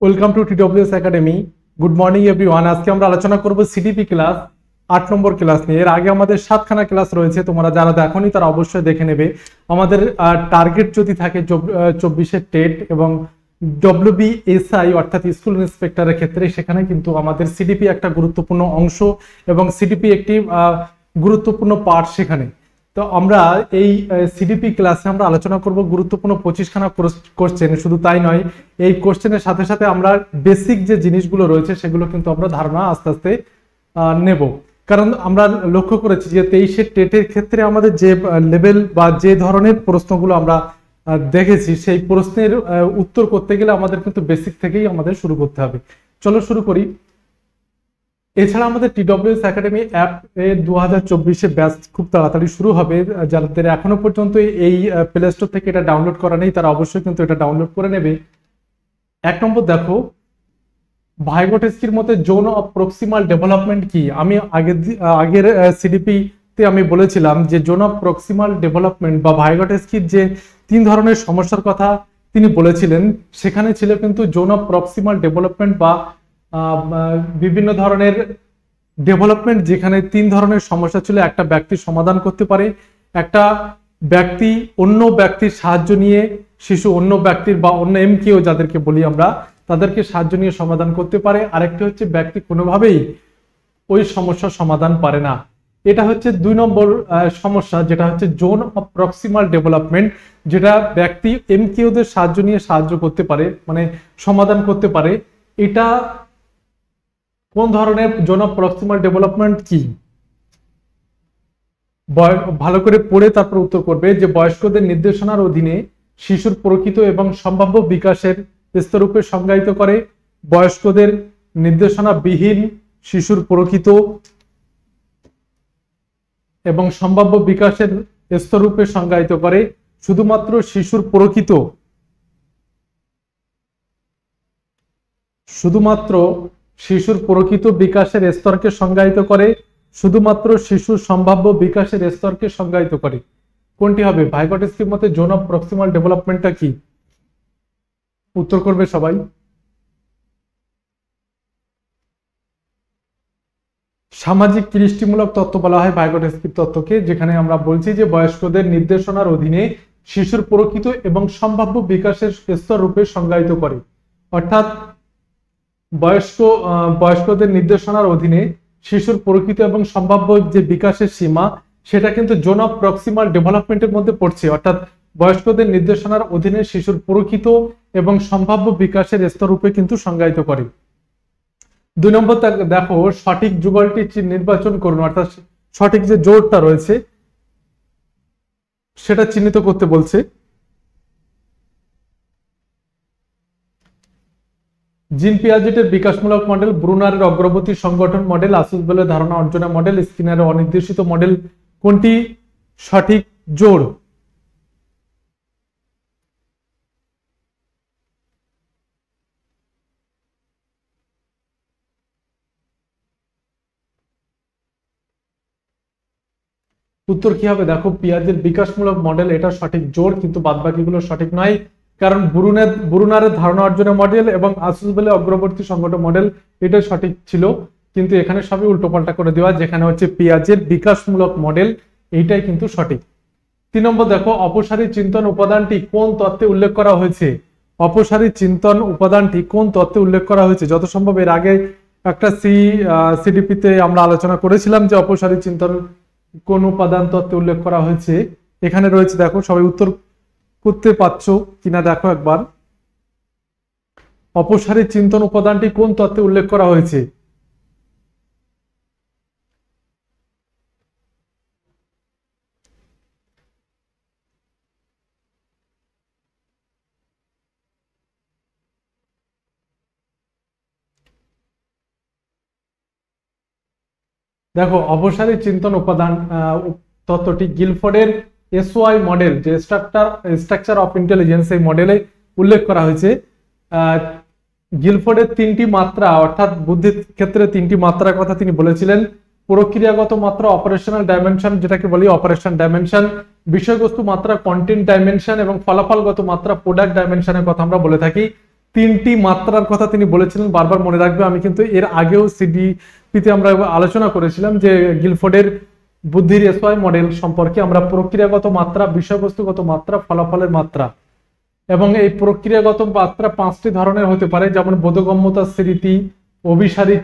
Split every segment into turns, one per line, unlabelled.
Welcome to TWS academy. Good morning everyone. আজকে আমরা আলোচনা করব সিডিপি ক্লাস 8 নম্বর ক্লাস নিয়ে। এর আগে আমাদের 7খানা ক্লাস রয়েছে, তোমরা যারা দেখোনি তারা অবশ্যই দেখে নেবে। আমাদের টার্গেট যদি থাকে 24-এর টেট এবং ডব্লিউবিএসআই অর্থাৎ স্কুল ইন্সপেক্টরের ক্ষেত্রে, সেখানে কিন্তু আমাদের সিডিপি একটা গুরুত্বপূর্ণ অংশ এবং সিডিপি একটি গুরুত্বপূর্ণ পার্ট সেখানে। তো আমরা এই সিডিপি ক্লাসে আমরা আলোচনা করব গুরুত্বপূর্ণ 25খানা কোশ্চেন। শুধু তাই নয়, এই কোশ্চেনের সাথে সাথে আমরা বেসিক যে জিনিসগুলো রয়েছে সেগুলো কিন্তু আমরা ধারণা আস্তে আস্তে নেব। কারণ আমরা লক্ষ্য করেছি যে 23-এর টেটের ক্ষেত্রে আমাদের যে লেভেল বা যে ধরনের প্রশ্নগুলো আমরা দেখেছি, সেই প্রশ্নের উত্তর করতে গেলে আমাদের কিন্তু বেসিক থেকেই আমাদের শুরু করতে হবে। চলো শুরু করি। এছাড়া আমাদের টিডব্লিউএস একাডেমি অ্যাপ 2024-এ ব্যাচ খুব তাড়াতাড়ি শুরু হবে। যাদের এখনো পর্যন্ত এই প্লে স্টোর থেকে এটা ডাউনলোড করা নেই তারা অবশ্যই কিন্তু এটা ডাউনলোড করে নেবে। 1 নম্বর দেখো, ভাইগোটস্কির মতে জোন অফ প্রক্সিমাল ডেভেলপমেন্ট কি? আমি আগের সিডিপি তে আমি বলেছিলাম যে জোন অফ প্রক্সিমাল ডেভেলপমেন্ট বা ভাইগোটস্কির যে 3 ধরনের সমস্যার কথা তিনি বলেছিলেন, সেখানে ছিল কিন্তু জোন অফ প্রক্সিমাল ডেভেলপমেন্ট বা বিভিন্ন ধরনের ডেভেলপমেন্ট, যেখানে 3 ধরনের সমস্যা ছিল। একটা ব্যক্তির সমাধান করতে পারে, একটা ব্যক্তি অন্য ব্যক্তির সাহায্য নিয়ে, শিশু অন্য ব্যক্তির বা অন্য এমকেও যাদেরকে বলি আমরা, তাদেরকে সাহায্য নিয়ে সমাধান করতে পারে। আরেকটি হচ্ছে ব্যক্তি কোনোভাবেই ওই সমস্যার সমাধান পারে না। এটা হচ্ছে 2 নম্বর সমস্যা, যেটা হচ্ছে জোন অফ প্রক্সিমাল ডেভেলপমেন্ট, যেটা ব্যক্তি এমকেওদের সাহায্য নিয়ে সাহায্য করতে পারে, মানে সমাধান করতে পারে। এটা কোন ধরনের জোন অফ প্রক্সিমাল ডেভেলপমেন্ট কি? ভালো করে পড়ে তারপর উত্তর করবে। যে বয়স্কদের নির্দেশনার অধীনে শিশুর প্রকৃত এবং সম্ভাব্য বিকাশের স্তররূপে সংজ্ঞায়িত করে, বয়স্কদের নির্দেশনা বিহীন শিশুর প্রকৃত এবং সম্ভাব্য বিকাশের স্তররূপে সংজ্ঞায়িত করে, শুধুমাত্র শিশুর প্রকৃত বিকাশের স্তরকে সংজ্ঞায়িত করে, শুধুমাত্র শিশুর সম্ভাব্য বিকাশের স্তরকে সংজ্ঞায়িত করে। কোনটি হবে? ভাইগোটস্কির মতে জোন অফ প্রক্সিমাল ডেভেলপমেন্টটা কি? উত্তর করবে সবাই। সামাজিক কৃষ্টিমূলক তত্ত্ব বলা হয় ভাইগোটস্কির তত্ত্বকে, যেখানে আমরা বলছি যে বয়স্কদের নির্দেশনার অধীনে শিশুর প্রকৃত এবং সম্ভাব্য বিকাশের স্তর রূপে সংজ্ঞায়িত করে। অর্থাৎ বয়স্কদের নির্দেশনার অধীনে শিশুর প্রকৃত এবং সম্ভাব্য যে বিকাশের সীমা, সেটা কিন্তু জোন অফ প্রক্সিমাল ডেভেলপমেন্টের মধ্যে পড়ছে। অর্থাৎ বয়স্কদের নির্দেশনার অধীনে শিশুর প্রকৃত এবং সম্ভাব্য বিকাশের স্তর রূপে কিন্তু সংজ্ঞায়িত করে। 2 নম্বর দেখো, সঠিক যুগলটি নির্বাচন করুন। অর্থাৎ সঠিক যে জোড়টা রয়েছে সেটা চিহ্নিত করতে বলছে। জিন পিয়াজেটের বিকাশমূলক মডেল, ব্রুনারের অগ্রগতি সংগঠন মডেল, আসুসবেলের ধারণা অর্জনের মডেল, স্কিনারের অনির্দেশিত মডেল, কোনটি সঠিক জোড়? উত্তর কি হবে? দেখো, পিয়াজের বিকাশমূলক মডেল এটা সঠিক জোড়, কিন্তু বাদবাকিগুলো সঠিক নয়। কারণ ব্রুনারের ধারণা অর্জনের মডেল এবং আসুসবেলের অগ্রবর্তী সংগঠন মডেল এটা সঠিক ছিল, কিন্তু এখানে সবই উল্টোপাল্টা করে দেওয়া। যেখানে হচ্ছে পিয়াজের বিকাশমূলক মডেল, এইটাই কিন্তু সঠিক। 3 নম্বর দেখো, অপসারী চিন্তন উপাদানটি কোন তত্ত্বে উল্লেখ করা হয়েছে? অপসারী চিন্তন উপাদানটি কোন তত্ত্বে উল্লেখ করা হয়েছে? যত সম্ভব এর আগে একটা সিডিপিতে আমরা আলোচনা করেছিলাম যে অপসারী চিন্তন কোন উপাদান তত্ত্বে উল্লেখ করা হয়েছে। এখানে রয়েছে, দেখো সবাই উত্তর করতে পারছো কিনা দেখো একবার। অপসারী চিন্তন উপাদানটি কোন তত্ত্বে উল্লেখ করা হয়েছে? দেখো, অপসারী চিন্তন উপাদান তত্ত্বটি গিলফোর্ডের এসওআই মডেল, যে স্ট্রাকচার অফ ইন্টেলিজেন্স, এই মডেলে উল্লেখ করা হয়েছে। গিলফোর্ডের 3টি মাত্রা, অর্থাৎ বুদ্ধির ক্ষেত্রে 3টি মাত্রার কথা তিনি বলেছিলেন। প্রক্রিয়াগত মাত্রা, অপারেশনাল ডাইমেনশন যেটাকে বলি অপারেশন ডাইমেনশন, বিষয়বস্তু মাত্রা কন্টেন্ট ডাইমেনশন এবং ফলাফলগত মাত্রা প্রোডাক্ট ডাইমেনশনের কথা আমরা বলে থাকি। তিনটি মাত্রার কথা তিনি বলেছিলেন, বারবার মনে রাখবে। আমি কিন্তু এর আগেও সিডিপিতে আমরা আলোচনা করেছিলাম যে গিলফোর্ডের বুদ্ধির এসওয়াই মডেল সম্পর্কে। আমরা প্রক্রিয়াগত মাত্রা, বিষয়বস্তুগত মাত্রা, ফলাফলের মাত্রা, এবং এই প্রক্রিয়াগত মাত্রা 5টি ধরনের হতে পারে, যেমন বোধগম্যতা, স্মৃতি, অভিসারী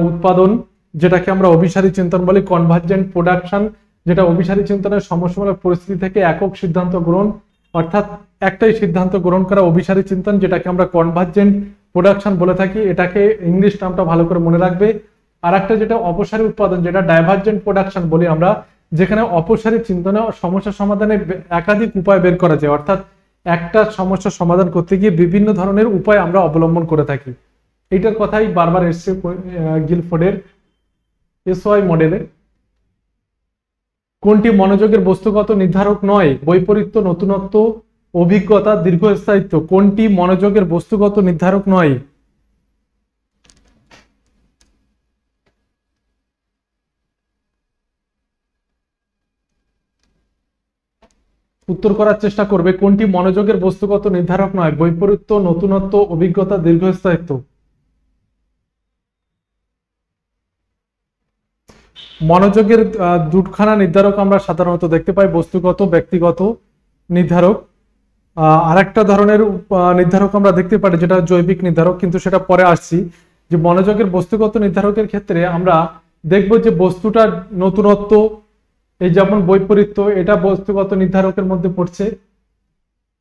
উৎপাদন যেটাকে আমরা অভিসারী চিন্তন বলি, কনভার্জেন্ট প্রোডাকশন যেটা অভিসারী চিন্তনের সমস্যামূলক পরিস্থিতি থেকে একক সিদ্ধান্ত গ্রহণ, অর্থাৎ একটাই সিদ্ধান্ত গ্রহণ করা অভিসারী চিন্তন, যেটাকে আমরা কনভার্জেন্ট প্রোডাকশন বলে থাকি। এটাকে ইংলিশ নামটা ভালো করে মনে রাখবে। আর একটা যেটা অপসারী উৎপাদন, যেটা ডাইভার্জেন্ট প্রোডাকশন বলি আমরা, যেখানে অপসারী চিন্তনে সমস্যা সমাধানে একাধিক উপায় বের করা যায়, অর্থাৎ একটা সমস্যা সমাধান করতে গিয়ে বিভিন্ন ধরনের উপায় আমরা অবলম্বন করে থাকি। এইটার কথাই বারবার এসছে গিলফোর্ডের এসওয়াই মডেলে। কোনটি মনোযোগের বস্তুগত নির্ধারক নয়? বৈপরীত্য, নতুনত্ব, অভিজ্ঞতা, দীর্ঘস্থায়িত্ব। কোনটি মনোযোগের বস্তুগত নির্ধারক নয়? উত্তর করার চেষ্টা করবে। কোনটি মনোযোগের বস্তুগত নির্ধারক নয়? বৈপরীত্য, নতুনত্ব, অভিজ্ঞতা, দীর্ঘস্থায়িত্ব। মনোযোগের দুখানা নির্ধারক আমরা সাধারণত দেখতে পাই, বস্তুগত, ব্যক্তিগত নির্ধারক। আরেকটা ধরনের নির্ধারক আমরা দেখতে পাই যেটা জৈবিক নির্ধারক, কিন্তু সেটা পরে আসছি। যে মনোযোগের বস্তুগত নির্ধারকের ক্ষেত্রে আমরা দেখব যে বস্তুটার নতুনত্ব, এই যেমন বৈপরীত্য, এটা বস্তুগত নির্ধারকের মধ্যে পড়ছে।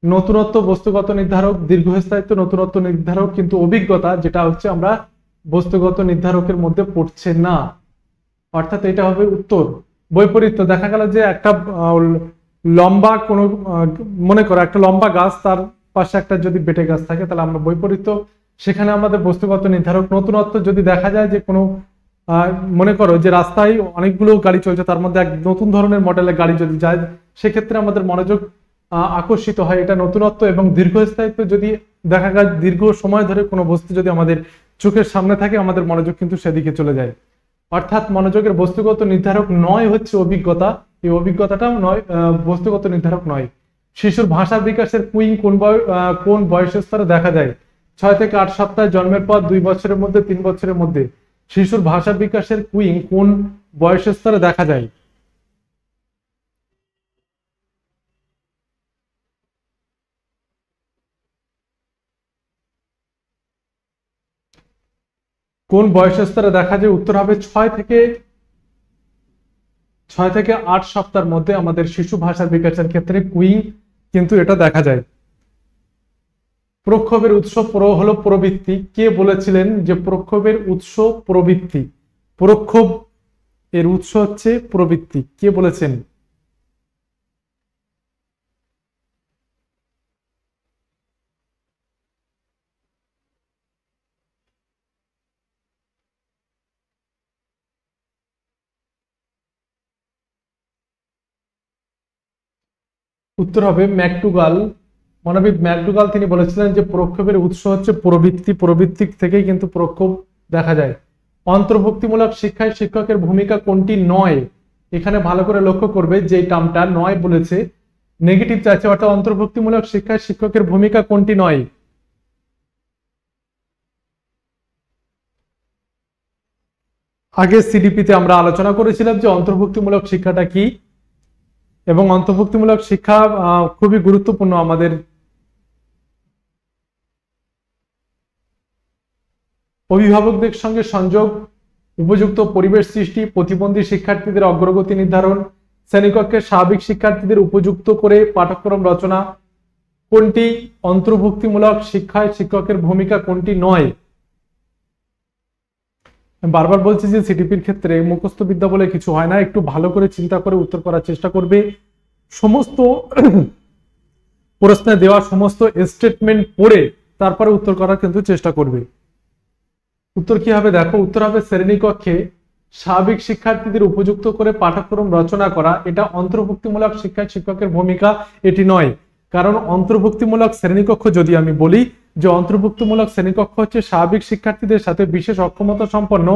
নতুনত্ব বস্তুগত নির্ধারক, দীর্ঘস্থায়িত্ব নতুনত্ব নির্ধারক, কিন্তু অভিজ্ঞতা যেটা হচ্ছে আমরা বস্তুগত নির্ধারকের মধ্যে পড়ছে না, অর্থাৎ এটা হবে উত্তর। বৈপরীত্য, দেখা গেল যে একটা লম্বা কোনো, মনে করো একটা লম্বা গাছ, তার পাশে একটা যদি বেটে গাছ থাকে, তাহলে আমরা বৈপরীত্য, সেখানে আমাদের বস্তুগত নির্ধারক। নতুনত্ব, যদি দেখা যায় যে কোনো মনে করো যে রাস্তায় অনেকগুলো গাড়ি চলছে, তার মধ্যে এক নতুন ধরনের মডেলের গাড়ি যদি যায়, সেক্ষেত্রে আমাদের মনোযোগ আকর্ষিত হয়, এটা নতুনত্ব। এবং দীর্ঘস্থায়িত্ব, যদি দেখা যায় দীর্ঘ সময় ধরে কোনো বস্তু যদি আমাদের চোখের সামনে থাকে, আমাদের মনোযোগ কিন্তু সেদিকে চলে যায়। অর্থাৎ মনোযোগের বস্তুগত নির্ধারক নয় হচ্ছে অভিজ্ঞতা, এই অভিজ্ঞতাটাও নয়, বস্তুগত নির্ধারক নয়। শিশুর ভাষা বিকাশের কুইং কোন বয়স স্তরে দেখা যায়? 6 থেকে 8 সপ্তাহ, জন্মের পর, 2 বছরের মধ্যে, 3 বছরের মধ্যে। শিশুর ভাষা বিকাশের কুইং কোন বয়স স্তরে দেখা যায়? কোন বয়স স্তরে দেখা যায়? উত্তর হবে 6 থেকে 8 সপ্তাহের মধ্যে আমাদের শিশু ভাষার বিকাশের ক্ষেত্রে কুইং কিন্তু এটা দেখা যায়। প্রক্ষোভের উৎস হলো প্রবৃত্তি। কে বলেছিলেন যে প্রক্ষোভের উৎস প্রবৃত্তি? প্রক্ষোভ এর উৎস হচ্ছে প্রবৃত্তি, কে বলেছেন? উত্তর হবে ম্যাকডুগাল, মনোবিদ ম্যাকডুগাল। তিনি বলেছিলেন যে প্রক্ষোভের উৎস হচ্ছে প্রবৃত্তি, প্রবৃত্তি থেকেই কিন্তু প্রক্ষোভ দেখা যায়। অন্তর্ভুক্তিমূলক শিক্ষায় শিক্ষকের ভূমিকা কোনটি নয়? এখানে ভালো করে লক্ষ্য করবে যে টার্মটা নয় বলেছে, নেগেটিভ চাইছে, অর্থাৎ অন্তর্ভুক্তিমূলক শিক্ষায় শিক্ষকের ভূমিকা কোনটি নয়? আগে সিডিপিতে আমরা আলোচনা করেছিলাম যে অন্তর্ভুক্তিমূলক শিক্ষাটা কি, এবং অন্তর্ভুক্তিমূলক শিক্ষা খুবই গুরুত্বপূর্ণ আমাদের অভিভাবকদের সঙ্গে সংযোগ, উপযুক্ত পরিবেশ সৃষ্টি, প্রতিবন্ধী শিক্ষার্থীদের অগ্রগতি নির্ধারণ, শ্রেণীকক্ষে স্বাভাবিক শিক্ষার্থীদের উপযুক্ত করে পাঠ্যক্রম রচনা। কোনটি অন্তর্ভুক্তিমূলক শিক্ষায় শিক্ষকের ভূমিকা কোনটি নয়? বারবার বলছি যে সিডিপির ক্ষেত্রে মুখস্থ বিদ্যা বলে কিছু হয় না, একটু ভালো করে চিন্তা করে উত্তর করার চেষ্টা করবে। সমস্ত প্রশ্নে দেওয়া সমস্ত স্টেটমেন্ট পড়ে তারপরে উত্তর করার কিন্তু চেষ্টা করবে। উত্তর কি হবে দেখো, উত্তর হবে শ্রেণীকক্ষে স্বাভাবিক শিক্ষার্থীদের উপযুক্ত করে পাঠ্যক্রম রচনা করা। এটা অন্তর্ভুক্তিমূলক শিক্ষায় শিক্ষকের ভূমিকা এটি নয়, কারণ অন্তর্ভুক্তিমূলক শ্রেণীকক্ষ যদি আমি বলি যে অন্তর্ভুক্তিমূলক শ্রেণীকক্ষ হচ্ছে স্বাভাবিক শিক্ষার্থীদের সাথে বিশেষ অক্ষমতা সম্পন্ন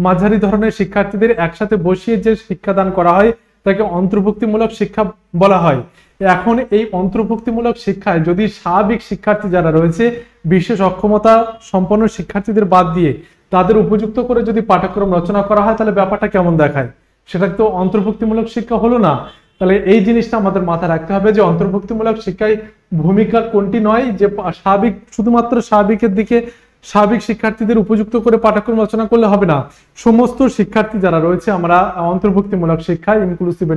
মাঝারি ধরনের শিক্ষার্থীদের একসাথে বসিয়ে যে শিক্ষাদান করা হয় তাকে অন্তর্ভুক্তিমূলক শিক্ষা বলা হয়। এখন এই অন্তর্ভুক্তিমূলক শিক্ষায় যদি স্বাভাবিক শিক্ষার্থী যারা রয়েছে, বিশেষ অক্ষমতা সম্পন্ন শিক্ষার্থীদের বাদ দিয়ে তাদের উপযুক্ত করে যদি পাঠ্যক্রম রচনা করা হয়, তাহলে ব্যাপারটা কেমন দেখায়? সেটা তো অন্তর্ভুক্তিমূলক শিক্ষা হলো না। তাহলে এই জিনিসটা আমাদের মাথায় রাখতে হবে যে অন্তর্ভুক্তিমূলক শিক্ষায় ভূমিকা কোনটি নয়, যে স্বাভাবিক শুধুমাত্র স্বাভাবিকের দিকে স্বাভাবিক শিক্ষার্থীদের উপযুক্ত করে পাঠ্যক্রম রচনা করলে হবে না। সমস্ত শিক্ষার্থী যারা রয়েছে আমরা অন্তর্ভুক্তিমূলক শিক্ষা ইনক্লুসিভ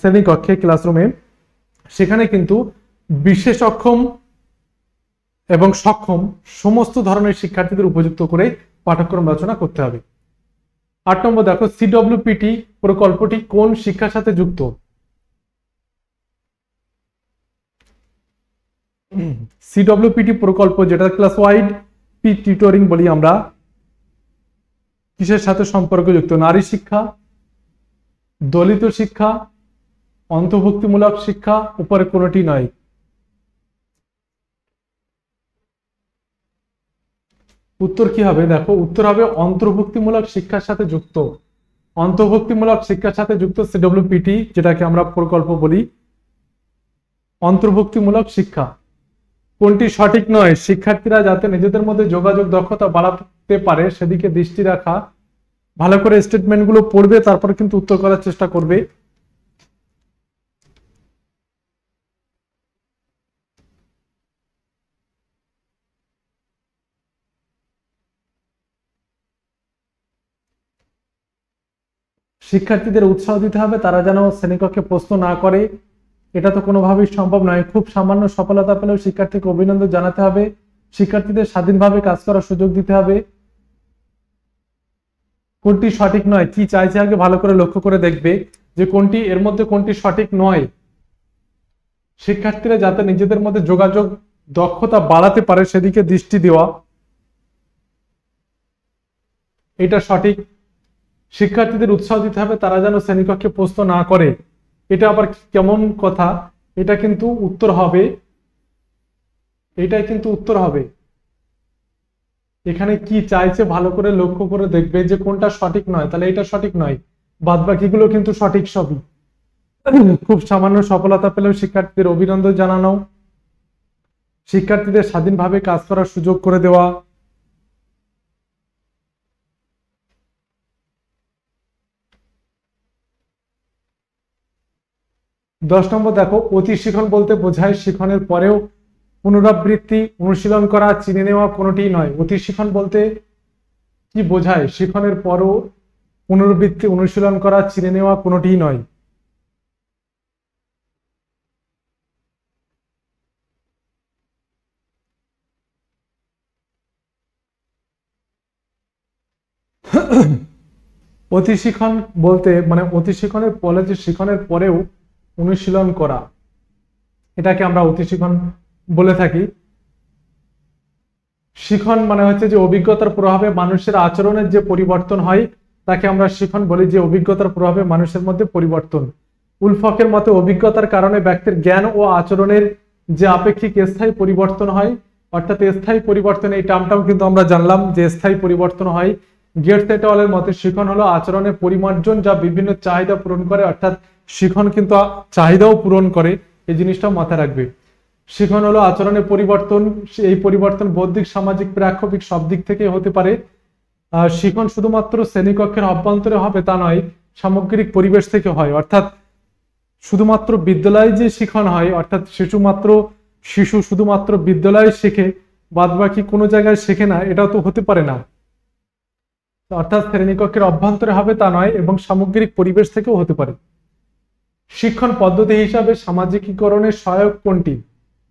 শ্রেণীকক্ষে ক্লাসরুমে, সেখানে কিন্তু বিশেষ অক্ষম এবং সক্ষম সমস্ত ধরনের শিক্ষার্থীদের উপযুক্ত করে পাঠ্যক্রম রচনা করতে হবে। 8 নম্বর দেখো, সিডব্লিউপিটি প্রকল্পটি কোন শিক্ষার সাথে যুক্ত? সিডব্লিউপিটি প্রকল্প, যেটা ক্লাস ওয়াইড পি টিউটরিং বলি আমরা, কিসের সাথে সম্পর্কযুক্ত? নারী শিক্ষা, দলিত শিক্ষা, অন্তর্ভুক্তিমূলক শিক্ষা, উপরে কোনটি নয়। উত্তর কি হবে? দেখো, উত্তর হবে অন্তর্ভুক্তিমূলক শিক্ষার সাথে যুক্ত। অন্তর্ভুক্তিমূলক শিক্ষার সাথে যুক্ত সিডব্লিউপিটি, যেটাকে আমরা প্রকল্প বলি, অন্তর্ভুক্তিমূলক শিক্ষা। কোনটি সঠিক নয়? শিক্ষার্থীরা যাতে নিজেদের মধ্যে যোগাযোগ দক্ষতা বাড়াতে পারে সেদিকে দৃষ্টি রাখা। ভালো করে স্টেটমেন্টগুলো পড়বে, তারপর কিন্তু উত্তর করার চেষ্টা করবে। শিক্ষার্থীদের উৎসাহ দিতে হবে, তারা যেন শ্রেণীকক্ষে প্রশ্ন না করে। এটা তো কোনোভাবেই সম্ভব নয়। খুব সামান্য সফলতা পেলেও শিক্ষার্থীকে অভিনন্দন জানাতে হবে। শিক্ষার্থীদের স্বাধীনভাবে কাজ করার সুযোগ দিতে হবে। কোনটি সঠিক নয় কি চাইছে আগে ভালো করে লক্ষ্য করে দেখবে যে কোনটি এর মধ্যে কোনটি সঠিক নয়। শিক্ষার্থীরা যাতে নিজেদের মধ্যে যোগাযোগ দক্ষতা বাড়াতে পারে সেদিকে দৃষ্টি দেওয়া, এটা সঠিক। শিক্ষার্থীদের উৎসাহ দিতে হবে, তারা যেন শ্রেণীকক্ষে প্রশ্ন না করে। এটা আবার কেমন কথা? এটা কিন্তু উত্তর হবে, এটাই কিন্তু উত্তর হবে। এখানে কি চাইছে ভালো করে লক্ষ্য করে দেখবে যে কোনটা সঠিক নয়, তাহলে এটা সঠিক নয়। বাদ বাকিগুলো কিন্তু সঠিক সবই। খুব সামান্য সফলতা পেলেও শিক্ষার্থীদের অভিনন্দন জানানো, শিক্ষার্থীদের স্বাধীনভাবে কাজ করার সুযোগ করে দেওয়া। দশ নম্বর দেখো, অতি শিখন বলতে বোঝায় শিখনের পরেও পুনরাবৃত্তি, অনুশীলন করা, চিনে নেওয়া কোনোটি নয়। অতি শিখন বলতে কি বোঝায়? শিখনের পরও পুনরাবৃত্তি, অনুশীলন করা, চিনে নেওয়া কোনোটি নয়। অতি শিখন বলতে মানে অতি শিখনের ফলে যে শিখনের পরেও অনুশীলন করা, এটাকে আমরা অতি শিখন বলে থাকি। শিখন মানে হচ্ছে যে অভিজ্ঞতার প্রভাবে মানুষের আচরণের যে পরিবর্তন হয় তাকে আমরা শিখন বলি, যে অভিজ্ঞতার প্রভাবে মানুষের মধ্যে পরিবর্তন। উলফকের মতে অভিজ্ঞতার কারণে ব্যক্তির জ্ঞান ও আচরণের যে আপেক্ষিক স্থায়ী পরিবর্তন হয়, অর্থাৎ স্থায়ী পরিবর্তন, এই টার্মটাও কিন্তু আমরা জানলাম যে স্থায়ী পরিবর্তন হয়। গেটস এট আলের মতে শিখন হলো আচরণের পরিমার্জন যা বিভিন্ন চাহিদা পূরণ করে, অর্থাৎ শিখন কিন্তু চাহিদাও পূরণ করে, এই জিনিসটাও মাথায় রাখবে। শিখন হলো আচরণের পরিবর্তন, এই পরিবর্তন বৌদ্ধিক, সামাজিক, প্রেক্ষাপট সব দিক থেকে হতে পারে। শিখন শুধুমাত্র শ্রেণীকক্ষের অভ্যন্তরে হবে তা নয়, সামগ্রিক পরিবেশ থেকে হয়। অর্থাৎ শুধুমাত্র বিদ্যালয়ে যে শিখন হয়, অর্থাৎ শিশু শুধুমাত্র বিদ্যালয়ে শেখে, বাদ বাকি কোনো জায়গায় শেখে না, এটাও তো হতে পারে না। অর্থাৎ শ্রেণীকক্ষের অভ্যন্তরে হবে তা নয়, এবং সামগ্রিক পরিবেশ থেকেও হতে পারে। শিক্ষণ পদ্ধতি হিসাবে সামাজিকীকরণের সহায়ক কোনটি?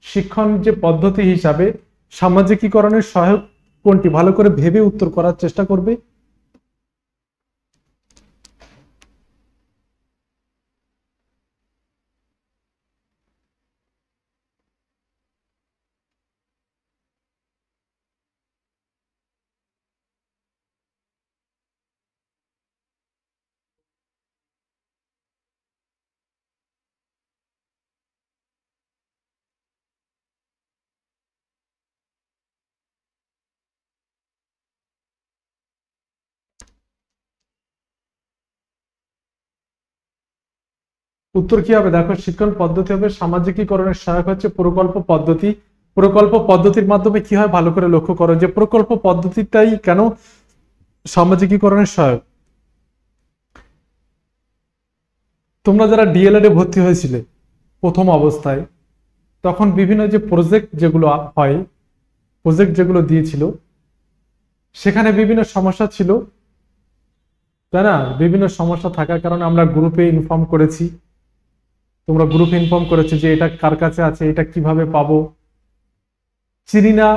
শিক্ষণ যে পদ্ধতি হিসাবে সামাজিকীকরণের সহায়ক কোনটি? ভালো করে ভেবে উত্তর করার চেষ্টা করবে। উত্তর কি হবে? দেখো, শিক্ষণ পদ্ধতি হবে সামাজিকীকরণের সহায়ক হচ্ছে প্রকল্প পদ্ধতি। প্রকল্প পদ্ধতির মাধ্যমে কি হয় ভালো করে লক্ষ্য করো, যে প্রকল্প পদ্ধতিটাই কেন সামাজিকীকরণের সহায়ক। তোমরা যারা ডিএলএড এ ভর্তি হয়েছিলে প্রথম অবস্থায়, তখন বিভিন্ন যে প্রজেক্ট যেগুলো হয়, প্রজেক্ট যেগুলো দিয়েছিল, সেখানে বিভিন্ন সমস্যা ছিল, তাই না? বিভিন্ন সমস্যা থাকার কারণে আমরা গ্রুপে ইনফর্ম করেছি, তোমরা গ্রুপে ইনফর্ম করেছো যে এটা কার কাছে আছে, এটা কিভাবে পাবো, চিনি না,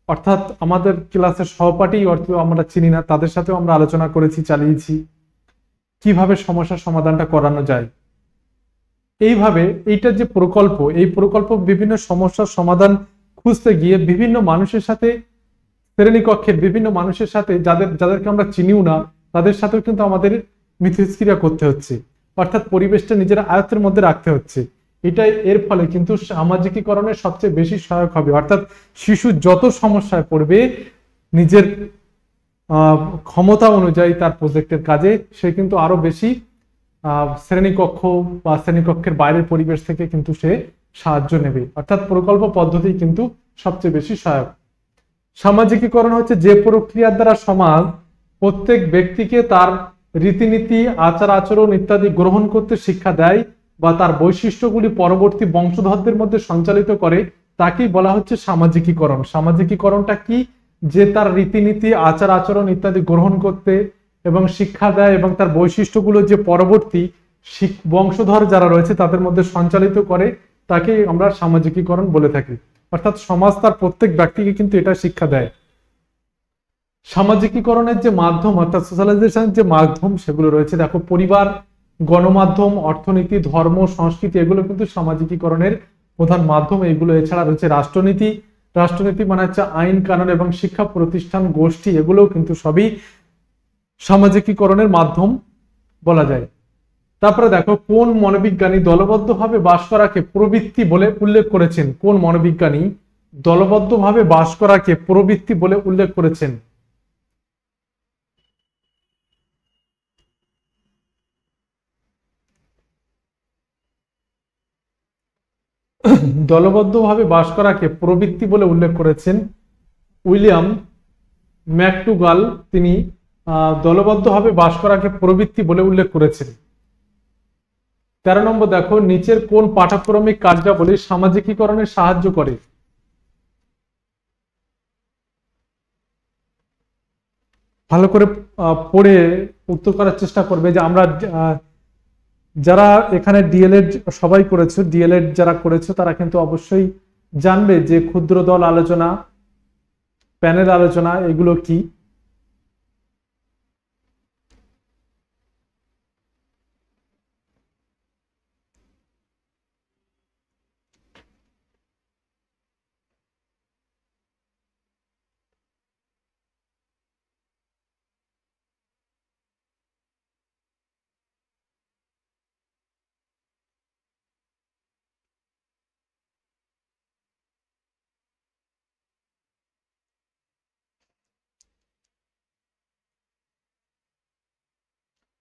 অর্থাৎ আমাদের ক্লাসের সহপাঠী অর্থ আমরা চিনি না, তাদের সাথেও আমরা আলোচনা করেছি, চালিয়েছি কিভাবে সমস্যার সমাধানটা করানো যায়। এইভাবে এইটার যে প্রকল্প, এই প্রকল্প বিভিন্ন সমস্যার সমাধান খুঁজতে গিয়ে বিভিন্ন মানুষের সাথে, শ্রেণীকক্ষের বিভিন্ন মানুষের সাথে, যাদেরকে আমরা চিনিও না, তাদের সাথেও কিন্তু আমাদের মিথস্ক্রিয়া করতে হচ্ছে, অর্থাৎ পরিবেশটা নিজের আয়ত্তের মধ্যে রাখতে হচ্ছে। এটাই এর ফলে কিন্তু সামাজিকীকরণের সবচেয়ে বেশি সহায়ক হবে। অর্থাৎ শিশু যত সমস্যায় পড়বে নিজের ক্ষমতা অনুযায়ী তার প্রজেক্টের কাজে, সে কিন্তু আরো বেশি শ্রেণীকক্ষ বা শ্রেণীকক্ষের বাইরের পরিবেশ থেকে কিন্তু সে সাহায্য নেবে। অর্থাৎ প্রকল্প পদ্ধতি কিন্তু সবচেয়ে বেশি সহায়ক। সামাজিকীকরণ হচ্ছে যে প্রক্রিয়ার দ্বারা সমাজ প্রত্যেক ব্যক্তিকে তার রীতিনীতি, আচার আচরণ ইত্যাদি গ্রহণ করতে শিক্ষা দেয় বা তার বৈশিষ্ট্যগুলি পরবর্তী বংশধরদের মধ্যে সঞ্চালিত করে, তাকেই বলা হচ্ছে সামাজিকীকরণ। সামাজিকীকরণটা কি? যে তার রীতিনীতি, আচার আচরণ ইত্যাদি গ্রহণ করতে এবং শিক্ষা দেয় এবং তার বৈশিষ্ট্যগুলো যে পরবর্তী বংশধর যারা রয়েছে তাদের মধ্যে সঞ্চালিত করে, তাকে আমরা সামাজিকীকরণ বলে থাকি। অর্থাৎ সমাজ তার প্রত্যেক ব্যক্তিকে কিন্তু এটা শিক্ষা দেয়। সামাজিকীকরণের যে মাধ্যম অর্থাৎ সোশ্যালাইজেশনের যে মাধ্যম সেগুলো রয়েছে, দেখো, পরিবার, গণমাধ্যম, অর্থনীতি, ধর্ম, সংস্কৃতি, এগুলো কিন্তু সামাজিকীকরণের প্রধান মাধ্যম। এগুলো এছাড়া রয়েছে রাষ্ট্রনীতি। রাষ্ট্রনীতি মানে হচ্ছে আইন কানুন এবং শিক্ষা প্রতিষ্ঠান, গোষ্ঠী, এগুলোও কিন্তু সবই সামাজিকীকরণের মাধ্যম বলা যায়। তারপরে দেখো, কোন মনোবিজ্ঞানী দলবদ্ধভাবে বাস করাকে প্রবৃত্তি বলে উল্লেখ করেছেন? কোন মনোবিজ্ঞানী দলবদ্ধভাবে বাস করাকে প্রবৃত্তি বলে উল্লেখ করেছেন? দলবদ্ধভাবে বাস করাকে প্রবৃত্তি বলে উল্লেখ করেছেন উইলিয়াম ম্যাকডুগাল। তিনি দলবদ্ধভাবে বাস করাকে প্রবৃত্তি বলে উল্লেখ করেছেন। 13 নম্বর দেখো, নিচের কোন পাঠ্যক্রমিক কার্যাবলী সামাজিকীকরণে সাহায্য করে? ভালো করে পড়ে উত্তর করার চেষ্টা করবে। যে আমরা যারা এখানে ডিএলএড সবাই করেছো, ডিএলএড যারা করেছো তারা কিন্তু অবশ্যই জানবে যে ক্ষুদ্র দল আলোচনা, প্যানেল আলোচনা এগুলো কি।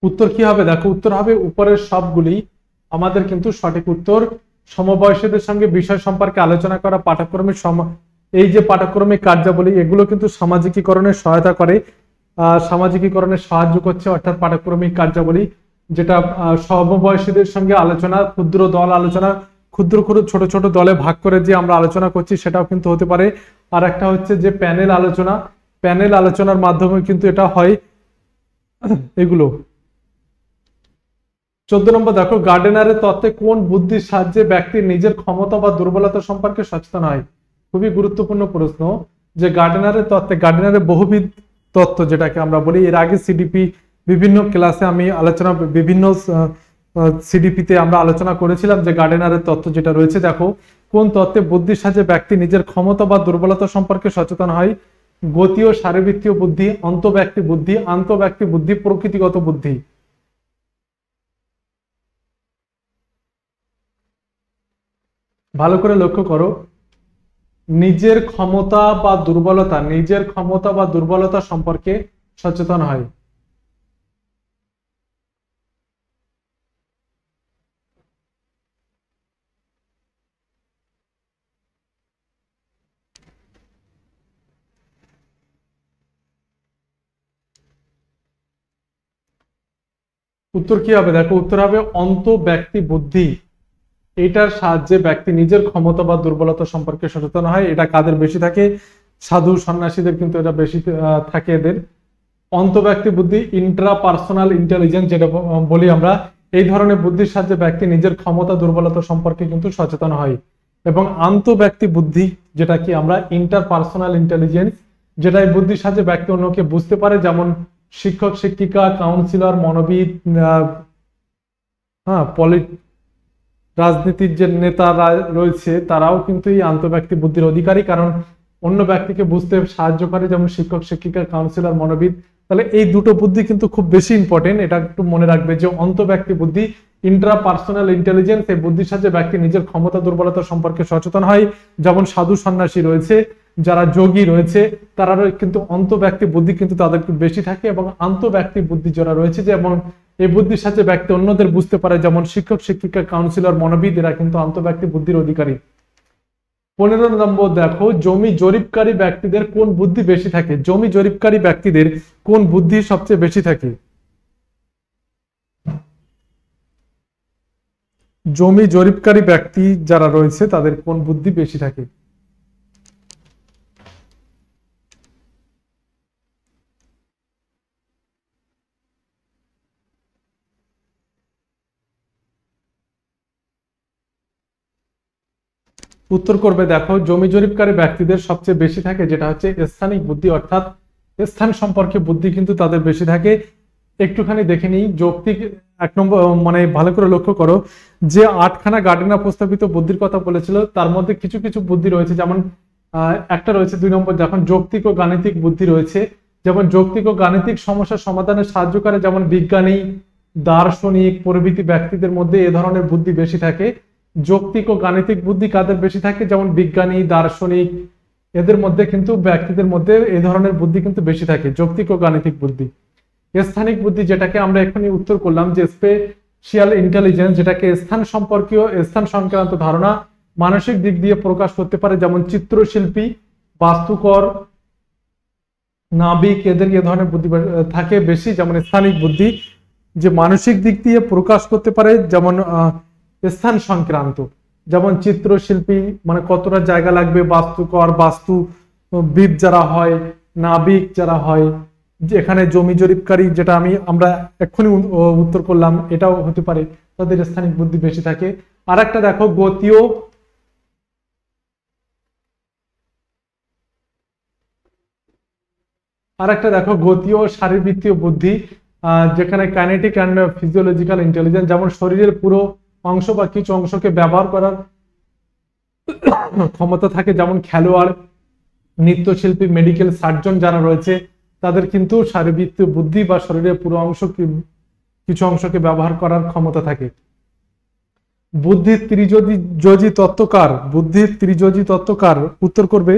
উত্তর কি হবে? দেখো, উত্তর হবে উপরের সবগুলি। আমাদের কিন্তু সঠিক উত্তর। সমবয়সীদের সঙ্গে বিষয় সম্পর্কে আলোচনা করা, পাঠ্যক্রমিক এই যে পাঠ্যক্রমিক কার্যাবলী, এগুলো কিন্তু সামাজিকীকরণের সহায়তা করে, সামাজিকীকরণের সাহায্য করছে। অর্থাৎ পাঠ্যক্রমিক কার্যাবলী যেটা সমবয়সীদের সঙ্গে আলোচনা, ক্ষুদ্র দল আলোচনা, ক্ষুদ্র ক্ষুদ্র ছোট ছোট দলে ভাগ করে যে আমরা আলোচনা করছি সেটাও কিন্তু হতে পারে। আর একটা হচ্ছে যে প্যানেল আলোচনা, প্যানেল আলোচনার মাধ্যমে কিন্তু এটা হয়। এগুলো 14 নম্বর দেখো, গার্ডেনারের তত্ত্বে কোন বুদ্ধির সাহায্যে ব্যক্তির নিজের ক্ষমতা বা দুর্বলতা সম্পর্কে সচেতন হয়? খুবই গুরুত্বপূর্ণ প্রশ্ন। যে গার্ডেনারের তত্ত্বে, গার্ডেনারের বহুবিধ তত্ত্ব যেটাকে আমরা বলি, এর আগে সিডিপি বিভিন্ন ক্লাসে আমি আলোচনা, বিভিন্ন সিডিপিতে আমরা আলোচনা করেছিলাম যে গার্ডেনারের তত্ত্ব যেটা রয়েছে। দেখো, কোন তত্ত্বে বুদ্ধির সাহায্যে ব্যক্তি নিজের ক্ষমতা বা দুর্বলতা সম্পর্কে সচেতন হয়? গতি ও শারীরবৃত্তীয় বুদ্ধি, অন্তঃব্যক্তি বুদ্ধি, আন্তঃব্যক্তি বুদ্ধি, প্রকৃতিগত বুদ্ধি। ভালো করে লক্ষ্য করো, নিজের ক্ষমতা বা দুর্বলতা, নিজের ক্ষমতা বা দুর্বলতা সম্পর্কে সচেতন হয়। উত্তর কি হবে? দেখো উত্তর হবে অন্ত ব্যক্তি বুদ্ধি। এটার সাহায্যে ব্যক্তি নিজের ক্ষমতা বা দুর্বলতা সম্পর্কে সচেতন হয়। এটা কাদের বেশি থাকে? সাধু সন্ন্যাসীদের কিন্তু এটা বেশি থাকে এদের। অন্তঃব্যক্তি বুদ্ধি, ইন্ট্রা পার্সোনাল ইন্টেলিজেন্স যেটা বলি আমরা, এই ধরনের বুদ্ধির সাহায্যে ব্যক্তি নিজের ক্ষমতা দুর্বলতা সম্পর্কে কিন্তু সচেতন হয়। এবং আন্তঃব্যক্তি বুদ্ধি যেটা কি আমরা ইন্টার পার্সোনাল ইন্টেলিজেন্স, যেটা এই বুদ্ধির সাহায্যে ব্যক্তি অন্যকে বুঝতে পারে, যেমন শিক্ষক শিক্ষিকা, কাউন্সিলর, মনোবিদ, হ্যাঁ রাজনীতির যে নেতারা রয়েছে তারাও কিন্তু এই আন্তঃব্যক্তি বুদ্ধির অধিকারী, কারণ অন্য ব্যক্তিকে বুঝতে সাহায্য করে, যেমন শিক্ষক শিক্ষিকা, কাউন্সিলর, মনোবিদ। তাহলে এই দুটো বুদ্ধি কিন্তু খুব বেশি ইম্পর্টেন্ট, এটা একটু মনে রাখবে যে অন্তঃব্যক্তি বুদ্ধি, ইন্ট্রা পার্সোনাল ইন্টেলিজেন্স, এই বুদ্ধির সাহায্যে ব্যক্তি নিজের ক্ষমতা দুর্বলতা সম্পর্কে সচেতন হয়। যেমন সাধু সন্ন্যাসী রয়েছে, যারা যোগী রয়েছে, তারা কিন্তু অন্তঃব্যক্তি বুদ্ধি কিন্তু তাদের বেশি থাকে। এবং আন্তঃব্যক্তি বুদ্ধি যারা রয়েছে, যেমন এই বুদ্ধির সাথে ব্যক্তি অন্যদের বুঝতে পারে, যেমন শিক্ষক শিক্ষিকা, কাউন্সিলর, মনোবিদ, এরা কিন্তু আন্তঃব্যক্তি বুদ্ধির অধিকারী। 15 নম্বর দেখো, জমি জরিপকারী ব্যক্তিদের কোন বুদ্ধি বেশি থাকে? জমি জরিপকারী ব্যক্তিদের কোন বুদ্ধি সবচেয়ে বেশি থাকে? জমি জরিপকারী ব্যক্তি যারা রয়েছে তাদের কোন বুদ্ধি বেশি থাকে? উত্তর করবে দেখো, জমি জরিপকারী ব্যক্তিদের সবচেয়ে বেশি থাকে যেটা হচ্ছে স্থানিক বুদ্ধি, অর্থাৎ স্থান সম্পর্কে বুদ্ধি কিন্তু তাদের বেশি থাকে। একটুখানি দেখে নিই যৌক্তিক 1 নম্বর, মানে ভালো করে লক্ষ্য করো যে 8খানা গার্ডেনা প্রস্তাবিত বুদ্ধির কথা বলেছিল, তার মধ্যে কিছু কিছু বুদ্ধি রয়েছে, যেমন একটা রয়েছে 2 নম্বর, যখন যৌক্তিক ও গাণিতিক বুদ্ধি রয়েছে, যেমন যৌক্তিক ও গাণিতিক সমস্যা সমাধানে সাহায্য করে, যেমন বিজ্ঞানী, দার্শনিক প্রভৃতি ব্যক্তিদের মধ্যে এ ধরনের বুদ্ধি বেশি থাকে। যৌক্তিক ও গাণিতিক বুদ্ধি কাদের বেশি থাকে? যেমন বিজ্ঞানী, দার্শনিক, এদের মধ্যে কিন্তু ব্যক্তিদের মধ্যে এই ধরনের বুদ্ধি কিন্তু বেশি থাকে, যৌক্তিক ও গাণিতিক বুদ্ধি। স্থানিক বুদ্ধি যেটাকে আমরা এখনই উত্তর করলাম যে স্পেশিয়াল ইন্টেলিজেন্স, যেটাকে স্থান সম্পর্কীয়, স্থান সংক্রান্ত ধারণা মানসিক দিক দিয়ে প্রকাশ করতে পারে, যেমন চিত্রশিল্পী, বাস্তুকর, নাবিক, এদের এ ধরনের বুদ্ধি থাকে বেশি। যেমন স্থানিক বুদ্ধি যে মানসিক দিক দিয়ে প্রকাশ করতে পারে, যেমন স্থান সংক্রান্ত, যেমন চিত্রশিল্পী মানে কতটা জায়গা লাগবে, বাস্তুকর, বাস্তুবিদ যারা হয়, নাবিক যারা হয়, যেখানে জমি জরিপকারী যেটা আমরা এক্ষুনি উত্তর করলাম, এটাও হতে পারে, তাদের স্থানিক বুদ্ধি বেশি থাকে। আর একটা দেখো গতীয়, শারীরবৃত্তীয় বুদ্ধি, যেখানে কাইনেটিক অ্যান্ড ফিজিওলজিক্যাল ইন্টেলিজেন্স, যেমন শরীরের পুরো অংশ বা কিছু অংশকে ব্যবহার করার ক্ষমতা থাকে, যেমন খেলোয়াড়, নৃত্যশিল্পী, মেডিকেল সার্জন যারা রয়েছে, তাদের কিন্তু শারীরবৃত্তীয় বুদ্ধি বা শরীরের পুরো অংশ কিছু অংশকে ব্যবহার করার ক্ষমতা থাকে। বুদ্ধির ত্রিযোজি তত্ত্বকার, বুদ্ধির ত্রিযোজি তত্ত্বকার, উত্তর করবে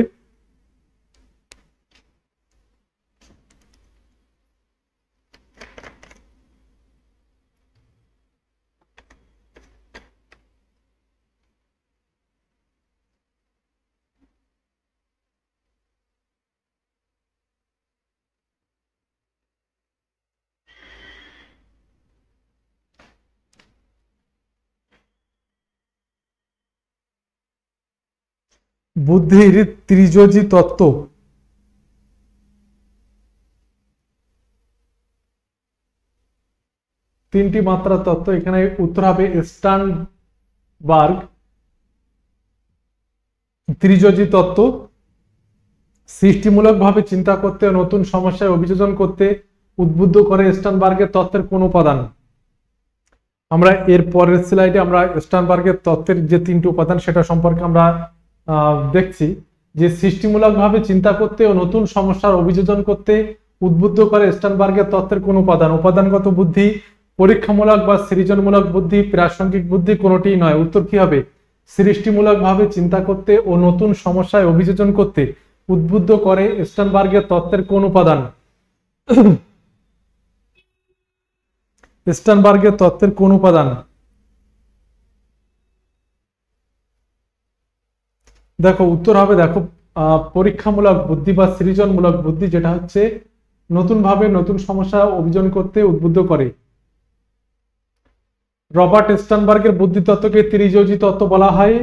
বুদ্ধির ত্রিযোজি তত্ত্ব। তিনটি মাত্রা তত্ত্ব, এখানে উত্তর হবে স্টার্নবার্গ ত্রিযোজি তত্ত্ব। সৃষ্টিমূলকভাবে চিন্তা করতে, নতুন সমস্যায় অভিযোজন করতে উদ্বুদ্ধ করে স্টার্নবার্গের তত্ত্বের কোন উপাদান? আমরা এর পরের স্লাইডে আমরা স্টার্নবার্গের তত্ত্বের যে 3টি উপাদান সেটা সম্পর্কে আমরা দেখছি, যে সৃষ্টিমূলকভাবে চিন্তা করতে ও নতুন সমস্যার অভিযোজন করতে উদ্বুদ্ধ করে স্টার্নবার্গের তত্ত্বের কোন উপাদান? উপাদানগত বুদ্ধি, পরীক্ষামূলক বা সৃজনমূলক বুদ্ধি, প্রাসঙ্গিক বুদ্ধি, কোনটিই নয়। উত্তর কি হবে? সৃষ্টিমূলকভাবে চিন্তা করতে ও নতুন সমস্যায় অভিযোজন করতে উদ্বুদ্ধ করে স্টার্নবার্গের তত্ত্বের কোন উপাদান? স্টার্নবার্গের তত্ত্বের কোন উপাদান? দেখো উত্তর হবে, দেখো পরীক্ষামূলক বুদ্ধি বা সৃজনমূলক বুদ্ধি, যেটা হচ্ছে নতুন ভাবে নতুন সমস্যা অভিযোজন করতে উদ্বুদ্ধ করে। রবার্ট স্টানবার্গের বুদ্ধিতত্ত্বকে ত্রিযোজী তত্ত্ব বলা হয়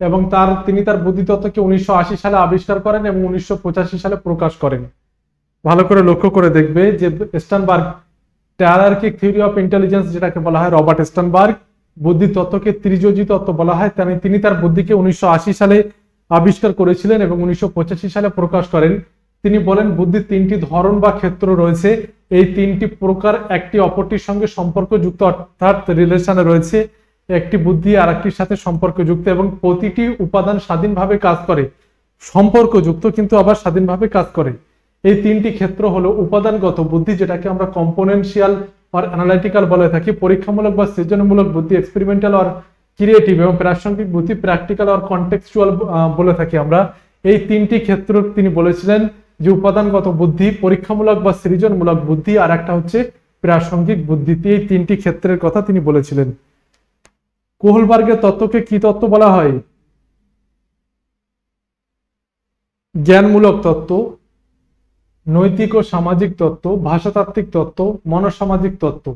এবং তিনি তার বুদ্ধিতত্ত্বকে 1980 সালে আবিষ্কার করেন এবং 1985 সালে প্রকাশ করেন। ভালো করে লক্ষ্য করে দেখবে যে স্টানবার্গ হায়ারার্কিক থিওরি অফ ইন্টেলিজেন্স যেটাকে বলা হয়, রবার্ট স্টানবার্গ বুদ্ধিতত্ত্বকে ত্রিযোজী তত্ত্ব বলা হয়। তিনি তার বুদ্ধিকে 1980 সালে আবিষ্কার করেছিলেন এবং 1985 সালে প্রকাশ করেন। তিনি বলেন বুদ্ধির তিনটি ধরন বা ক্ষেত্র রয়েছে, এই তিনটি প্রকার একটি অপরটির সঙ্গে সম্পর্কযুক্ত, অর্থাৎ রিলেশনে রয়েছে। একটি বুদ্ধি আর একটির সাথে সম্পর্কযুক্ত এবং প্রতিটি উপাদান স্বাধীনভাবে কাজ করে, সম্পর্কযুক্ত কিন্তু আবার স্বাধীনভাবে কাজ করে। এই তিনটি ক্ষেত্র হলো উপাদানগত বুদ্ধি, যেটাকে আমরা কম্পোনেনশিয়াল আর অ্যানালাইটিক্যাল বলে থাকি, পরীক্ষামূলক বা সৃজনমূলক বুদ্ধি এক্সপেরিমেন্টাল আর ক্রিয়েটিভ, এবং প্রাসঙ্গিক বুদ্ধি প্র্যাকটিক্যাল আর কনটেক্সচুয়াল বলে থাকি আমরা। এই তিনটি ক্ষেত্র তিনি বলেছিলেন যে উপাদানগত বুদ্ধি, পরীক্ষামূলক বা সৃজনমূলক বুদ্ধি, আর একটা হচ্ছে প্রাসঙ্গিক বুদ্ধি। এই তিনটি ক্ষেত্রের কথা তিনি বলেছিলেন। কোহলবার্গের তত্ত্বকে কি তত্ত্ব বলা হয়? জ্ঞানমূলক তত্ত্ব, নৈতিক ও সামাজিক তত্ত্ব, ভাষাতাত্ত্বিক তত্ত্ব, মনসামাজিক তত্ত্ব।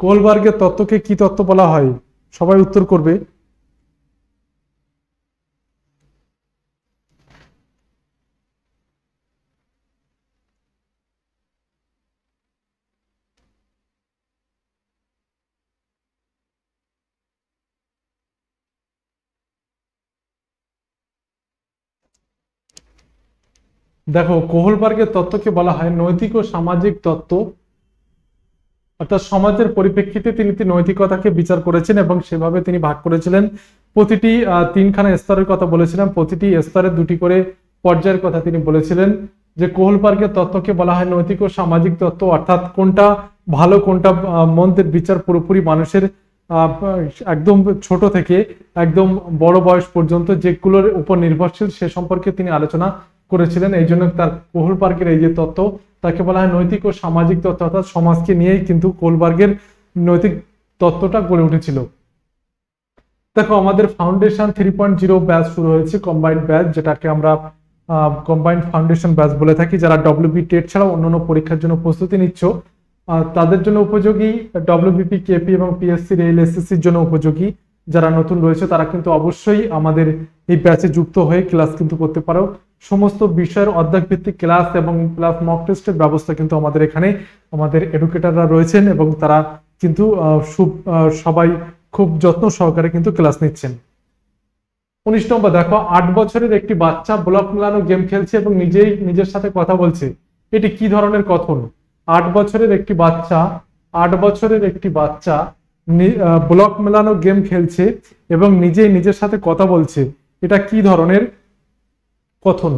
কোহলবার্গের তত্ত্বকে কি তত্ত্ব বলা হয়? সবাই উত্তর করবে। দেখো, কোহলবার্গের তত্ত্বকে বলা হয় নৈতিক ও সামাজিক তত্ত্ব, অর্থাৎ সমাজের পরিপ্রেক্ষিতে তিনি নৈতিকতাকে বিচার করেছেন এবং সেভাবে তিনি ভাগ করেছিলেন। প্রতিটি তিনখানা স্তরের কথা বলেছিলেন, প্রতিটি স্তরে দুটি করে পর্যায়ের কথা তিনি বলেছিলেন। যে কোহলবার্গের তত্ত্বকে বলা হয় নৈতিক ও সামাজিক তত্ত্ব, অর্থাৎ কোনটা ভালো কোনটা মন্দের বিচার পুরোপুরি মানুষের একদম ছোট থেকে একদম বড় বয়স পর্যন্ত যেগুলোর উপর নির্ভরশীল সে সম্পর্কে তিনি আলোচনা করেছিলেন। এই জন্য তার কোহলবার্গের এই যে তত্ত্ব তাকে বলা হয় নৈতিক ও সামাজিক তত্ত্ব, অর্থাৎ সমাজকে নিয়েই কিন্তু কোহলবার্গের নৈতিক তত্ত্বটা গড়ে উঠেছিল। দেখো, আমাদের ফাউন্ডেশন 3.0 ব্যাচ শুরু হয়েছে, কম্বাইন্ড ব্যাচ, যেটাকে আমরা কম্বাইন্ড ফাউন্ডেশন ব্যাচ বলে থাকি। যারা ডব্লিউবি টেট ছাড়াও অন্যান্য পরীক্ষার জন্য প্রস্তুতি নিচ্ছ তাদের জন্য উপযোগী, ডব্লিউবিপি, কেপি এবং পিএসসি, রেল, এসএসসির জন্য উপযোগী। যারা নতুন রয়েছে তারা কিন্তু অবশ্যই আমাদের এই ব্যাচে যুক্ত হয়ে ক্লাস কিন্তু করতে পারো। সমস্ত বিষয়ের অধ্যায় ভিত্তিক ক্লাস এবং প্লাস মক টেস্টের ব্যবস্থা কিন্তু আমাদের এখানে আমাদের এডুকেটররা রয়েছেন এবং তারা কিন্তু সবাই খুব যত্ন সহকারে কিন্তু ক্লাস নিচ্ছেন। 19 নম্বর দেখো, 8 বছরের একটি বাচ্চা ব্লক মেলানো গেম খেলছে এবং নিজেই নিজের সাথে কথা বলছে, এটি কি ধরনের কথন? 8 বছরের একটি বাচ্চা 8 বছরের একটি বাচ্চা ব্লক মেলানো গেম খেলছে এবং নিজেই নিজের সাথে কথা বলছে, এটা কি ধরনের কথন?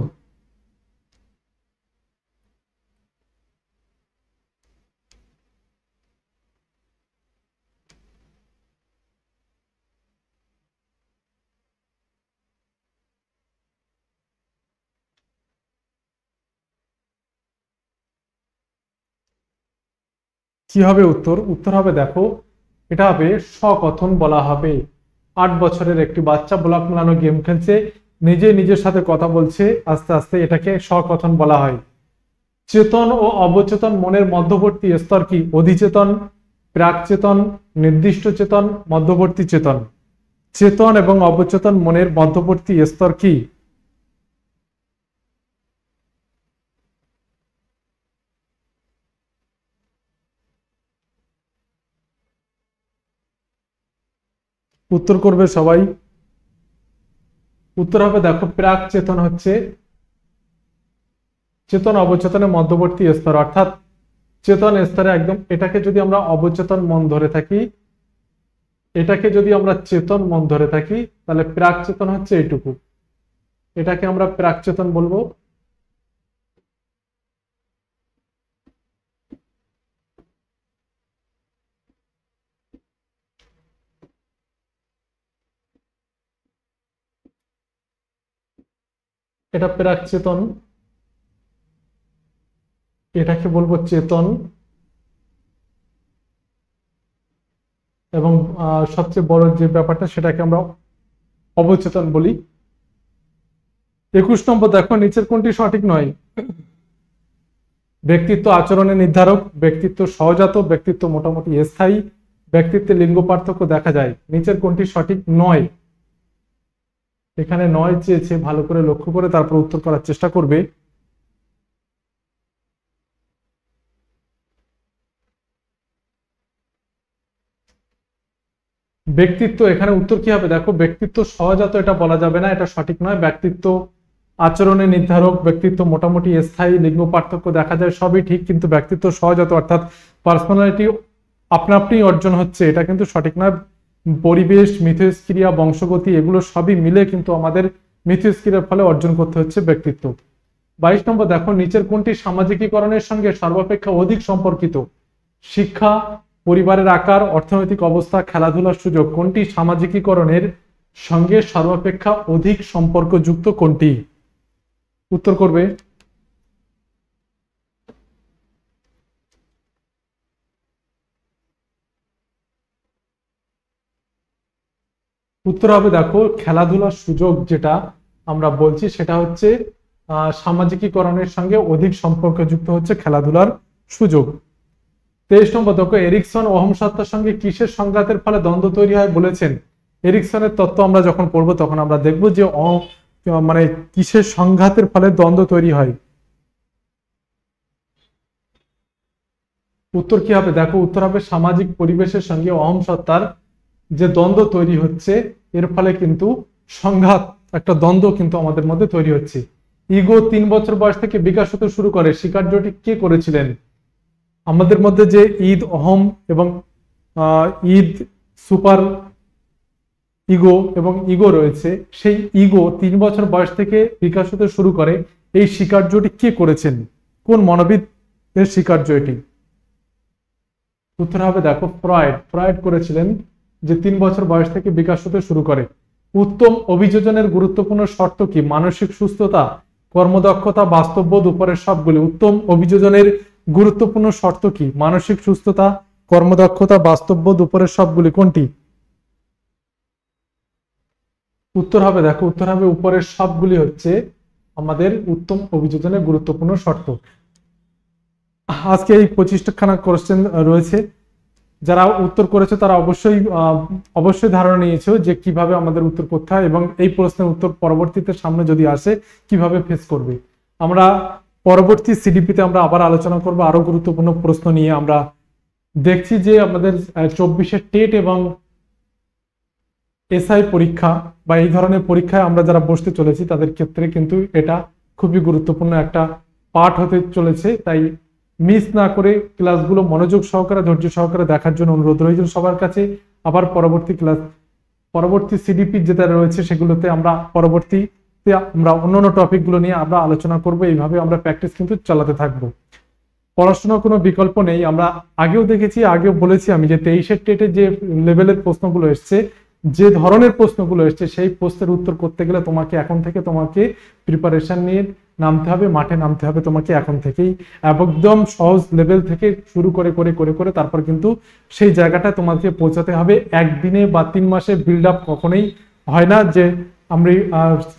কি হবে উত্তর? উত্তর হবে, দেখো, এটা হবে সকথন বলা হবে। 8 বছরের একটি বাচ্চা ব্লক মেলানো গেম খেলছে, নিজে নিজের সাথে কথা বলছে আস্তে আস্তে, এটাকে সকথন বলা হয়। চেতন ও অবচেতন মনের মধ্যবর্তী স্তর কি? অধিচেতন, প্রাক চেতন, নির্দিষ্ট চেতন, মধ্যবর্তী চেতন। চেতন এবং অবচেতন মনের মধ্যবর্তী স্তর কি? উত্তর করবে সবাই। উত্তর হবে, দেখো, প্রাক চেতন হচ্ছে চেতন অবচেতনের মধ্যবর্তী স্তর, অর্থাৎ চেতন স্তরে একদম, এটাকে যদি আমরা অবচেতন মন ধরে থাকি, এটাকে যদি আমরা চেতন মন ধরে থাকি তাহলে প্রাক চেতন হচ্ছে এইটুকু, এটাকে আমরা প্রাক চেতন বলবো। এটা প্রাক চেতন, এটাকে বলবো চেতন, এবং সবচেয়ে বড় যে ব্যাপারটা সেটাকে আমরা অবচেতন বলি। 21 নম্বর দেখো, নিচের কোনটি সঠিক নয়? ব্যক্তিত্ব আচরণের নির্ধারক, ব্যক্তিত্ব সহজাত, ব্যক্তিত্ব মোটামুটি স্থায়ী, ব্যক্তিত্বে লিঙ্গ পার্থক্য দেখা যায়, নিচের কোনটি সঠিক নয়? এখানে নয় চেয়েছে, ভালো করে লক্ষ্য করে তারপর উত্তর করার চেষ্টা করবে। ব্যক্তিত্ব, এখানে উত্তর কি হবে দেখো, ব্যক্তিত্ব সহজাত এটা বলা যাবে না, এটা সঠিক নয়। ব্যক্তিত্ব আচরণের নির্ধারক, ব্যক্তিত্ব মোটামুটি স্থায়ী, লিঙ্গ পার্থক্য দেখা যায়, সবই ঠিক, কিন্তু ব্যক্তিত্ব সহজাত অর্থাৎ পার্সোনালিটি আপনা আপনি অর্জন হচ্ছে, এটা কিন্তু সঠিক নয়। পরিবেশ, মিথস্ক্রিয়া, বংশগতি এগুলো সবই মিলে কিন্তু আমাদের মিথস্ক্রিয়ার ফলে অর্জন করতে হচ্ছে ব্যক্তিত্ব। 22 নম্বর দেখো, নিচের কোনটি সামাজিকীকরণের সঙ্গে সর্বাপেক্ষা অধিক সম্পর্কিত? শিক্ষা, পরিবারের আকার, অর্থনৈতিক অবস্থা, খেলাধুলার সুযোগ। কোনটি সামাজিকীকরণের সঙ্গে সর্বাপেক্ষা অধিক সম্পর্কযুক্ত? কোনটি? উত্তর করবে। উত্তর হবে দেখো খেলাধুলার সুযোগ, যেটা আমরা বলছি সেটা হচ্ছে সামাজিকীকরণের সঙ্গে অধিক সম্পর্কযুক্ত হচ্ছে খেলাধুলার সুযোগ। 23 নম্বর দেখো, এরিকসন অহম সত্তার সঙ্গে কিসের সংঘাতের ফলে দ্বন্দ্ব তৈরি হয় বলেছেন? এরিকসনের তত্ত্ব আমরা যখন পড়বো তখন আমরা দেখবো যে মানে কিসের সংঘাতের ফলে দ্বন্দ্ব তৈরি হয়। উত্তর কি হবে দেখো, উত্তর হবে সামাজিক পরিবেশের সঙ্গে অহম সত্তার যে দ্বন্দ্ব তৈরি হচ্ছে, এর ফলে কিন্তু সংঘাত, একটা দ্বন্দ্ব কিন্তু আমাদের মধ্যে তৈরি হচ্ছে। ইগো 3 বছর বয়স থেকে বিকাশ হতে শুরু করে, স্বীকার্যটি কে করেছিলেন? আমাদের মধ্যে যে ঈদ অহম এবং ঈদ সুপার ইগো এবং ইগো রয়েছে, সেই ইগো 3 বছর বয়স থেকে বিকাশ হতে শুরু করে, এই স্বীকার্যটি কে করেছেন? কোন মনোবিদ এর স্বীকার্য এটি? উত্তর হবে দেখো ফ্রয়েড। ফ্রয়েড করেছিলেন যে 3 বছর বয়স থেকে বিকাশ হতে শুরু করে। উত্তম অভিযোজনের গুরুত্বপূর্ণ শর্ত কি? মানসিক সুস্থতা, কর্মদক্ষতা, বাস্তববোধ, উপরের সবগুলি। উত্তম অভিযোজনের গুরুত্বপূর্ণ শর্ত কি? মানসিক সুস্থতা, কর্মদক্ষতা, বাস্তববোধ, উপরের সবগুলি। কোনটি? উত্তর হবে দেখো, উত্তর হবে উপরের সবগুলি হচ্ছে আমাদের উত্তম অভিযোজনের গুরুত্বপূর্ণ শর্ত। আজকে এই 25খানা কোশ্চেন রয়েছে, যারা উত্তর করেছে তারা অবশ্যই ধারণা নিয়েছে যে কিভাবে আমাদের উত্তর করতে হয় এবং এই প্রশ্নের উত্তর পরবর্তীতে সামনে যদি আসে কিভাবে ফেস করবে। আমরা পরবর্তী সিডিপিতে আমরা আবার আলোচনা করব আরো গুরুত্বপূর্ণ প্রশ্ন নিয়ে। আমরা দেখছি যে আমাদের 24-এর টেট এবং এসআই পরীক্ষা বা এই ধরনের পরীক্ষায় আমরা যারা বসতে চলেছি তাদের ক্ষেত্রে কিন্তু এটা খুবই গুরুত্বপূর্ণ একটা পার্ট হতে চলেছে। তাই মিস না করে ক্লাসগুলো মনোযোগ সহকারে, ধৈর্য সহকারে দেখার জন্য অনুরোধ রইল সবার কাছে। আবার পরবর্তী সিডিপি যেটা রয়েছে সেগুলোতে আমরা পরবর্তীতে আমরা অন্যান্য টপিকগুলো নিয়ে আমরা আলোচনা করব। এইভাবে আমরা প্র্যাকটিস কিন্তু চালাতে থাকবো। পড়াশোনার কোনো বিকল্প নেই। আমরা আগেও দেখেছি, আগেও বলেছি আমি যে 23-এর টেটে যে লেভেলের প্রশ্নগুলো এসছে, যে ধরনের প্রশ্নগুলো এসছে, সেই প্রশ্নের উত্তর করতে গেলে তোমাকে এখন থেকে প্রিপারেশন নিয়ে নামতে হবে, মাঠে নামতে হবে তোমাকে এখন থেকেই। একদম সহজ লেভেল থেকে শুরু করে করে করে করে তারপর কিন্তু সেই জায়গাটায় তোমাকে পৌঁছাতে হবে। একদিনে বা 3 মাসে বিল্ড আপ কখনোই হয় না যে আমরা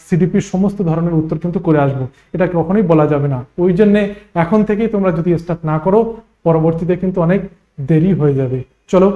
সিডিপির সমস্ত ধরনের উত্তর কিন্তু করে আসবো, এটা কখনোই বলা যাবে না। ওই জন্য এখন থেকেই তোমরা যদি স্টার্ট না করো পরবর্তীতে কিন্তু অনেক দেরি হয়ে যাবে। চলো